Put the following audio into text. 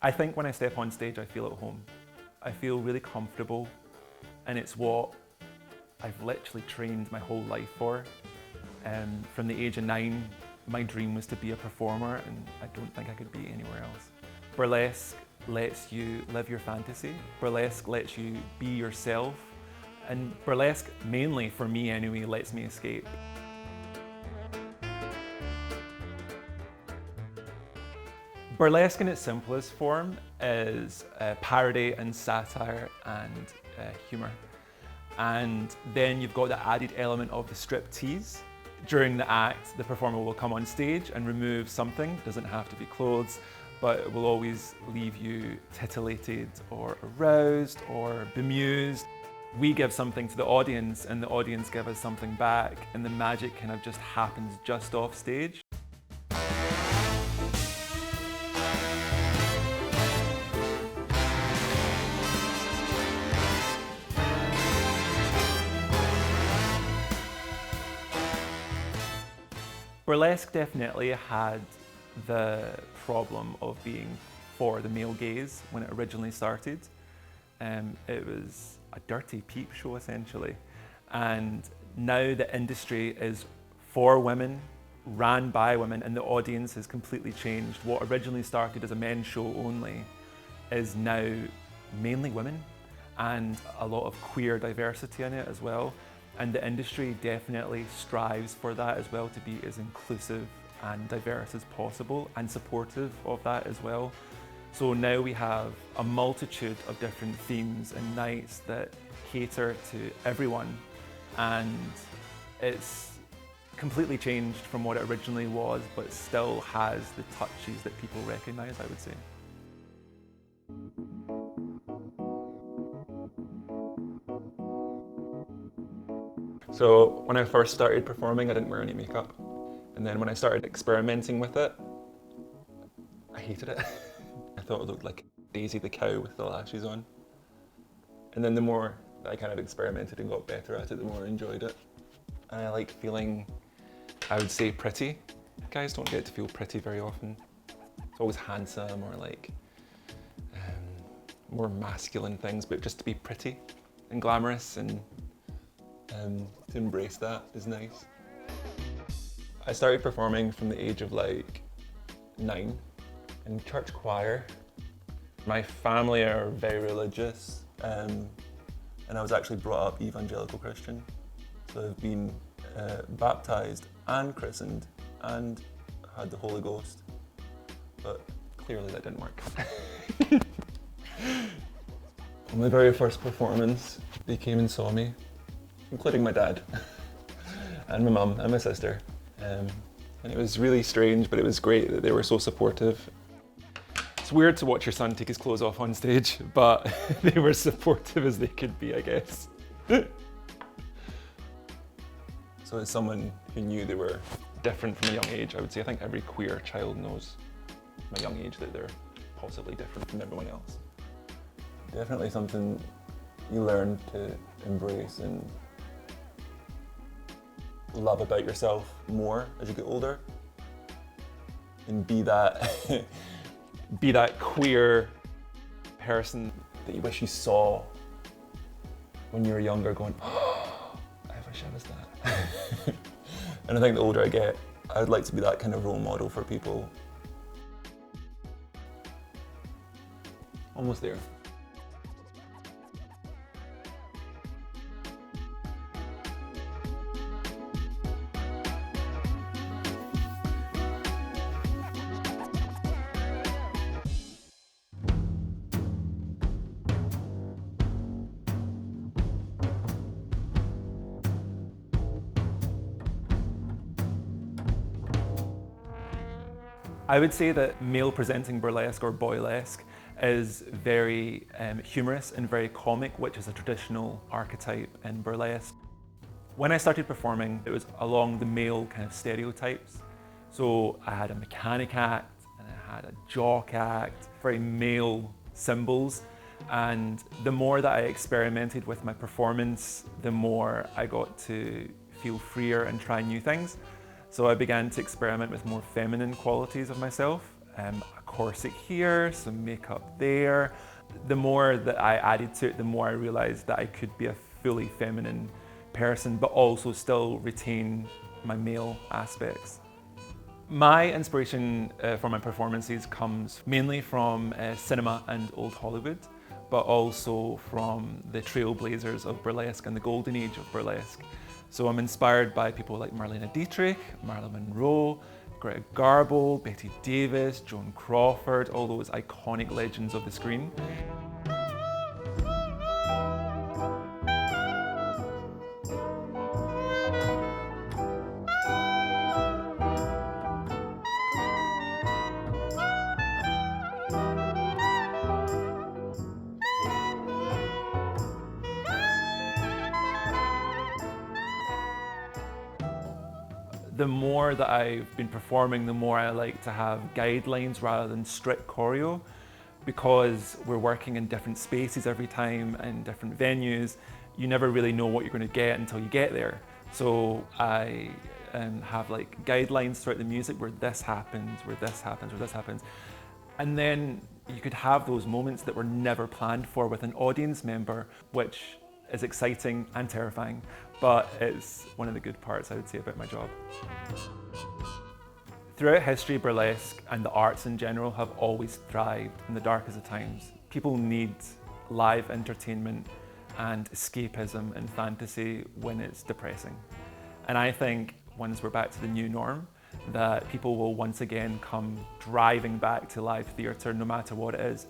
I think when I step on stage, I feel at home. I feel really comfortable, and it's what I've literally trained my whole life for. From the age of 9, my dream was to be a performer, and I don't think I could be anywhere else. Burlesque lets you live your fantasy. Burlesque lets you be yourself. And burlesque, mainly for me anyway, lets me escape. Burlesque in its simplest form is parody and satire and humour. And then you've got the added element of the striptease. During the act, the performer will come on stage and remove something. It doesn't have to be clothes, but it will always leave you titillated or aroused or bemused. We give something to the audience and the audience give us something back, and the magic kind of just happens just off stage. Burlesque definitely had the problem of being for the male gaze when it originally started. It was a dirty peep show essentially. And now the industry is for women, ran by women, and the audience has completely changed. What originally started as a men's show only is now mainly women, and a lot of queer diversity in it as well. And the industry definitely strives for that as well, to be as inclusive and diverse as possible and supportive of that as well. So now we have a multitude of different themes and nights that cater to everyone, and it's completely changed from what it originally was, but still has the touches that people recognise, I would say. So when I first started performing, I didn't wear any makeup. And then when I started experimenting with it, I hated it. I thought it looked like Daisy the cow with the lashes on. And then the more I kind of experimented and got better at it, the more I enjoyed it. And I like feeling, I would say, pretty. Guys don't get to feel pretty very often. It's always handsome or like more masculine things, but just to be pretty and glamorous and to embrace that is nice. I started performing from the age of like 9 in church choir. My family are very religious, and I was actually brought up evangelical Christian. So I've been baptised and christened and had the Holy Ghost, but clearly that didn't work. On my very first performance, they came and saw me, including my dad and my mum and my sister. And it was really strange, but it was great that they were so supportive. It's weird to watch your son take his clothes off on stage, but they were supportive as they could be, I guess. So as someone who knew they were different from a young age, I would say I think every queer child knows from a young age that they're possibly different from everyone else. Definitely something you learn to embrace and love about yourself more as you get older, and be that be that queer person that you wish you saw when you were younger, going, oh, I wish I was that. And I think the older I get, I'd like to be that kind of role model for people. Almost there. I would say that male presenting burlesque or boilesque is very humorous and very comic, which is a traditional archetype in burlesque. When I started performing, it was along the male kind of stereotypes. So I had a mechanic act and I had a jock act, very male symbols. And the more that I experimented with my performance, the more I got to feel freer and try new things. So I began to experiment with more feminine qualities of myself, a corset here, some makeup there. The more that I added to it, the more I realized that I could be a fully feminine person, but also still retain my male aspects. My inspiration for my performances comes mainly from cinema and old Hollywood, but also from the trailblazers of burlesque and the golden age of burlesque. So I'm inspired by people like Marlene Dietrich, Marilyn Monroe, Greta Garbo, Betty Davis, Joan Crawford, all those iconic legends of the screen. The more that I've been performing, the more I like to have guidelines rather than strict choreo, because we're working in different spaces every time and different venues. You never really know what you're going to get until you get there. So I have like guidelines throughout the music where this happens, where this happens, where this happens. And then you could have those moments that were never planned for with an audience member, which is exciting and terrifying, but it's one of the good parts, I would say, about my job. Throughout history, burlesque and the arts in general have always thrived in the darkest of times. People need live entertainment and escapism and fantasy when it's depressing. And I think once we're back to the new norm, that people will once again come driving back to live theatre no matter what it is.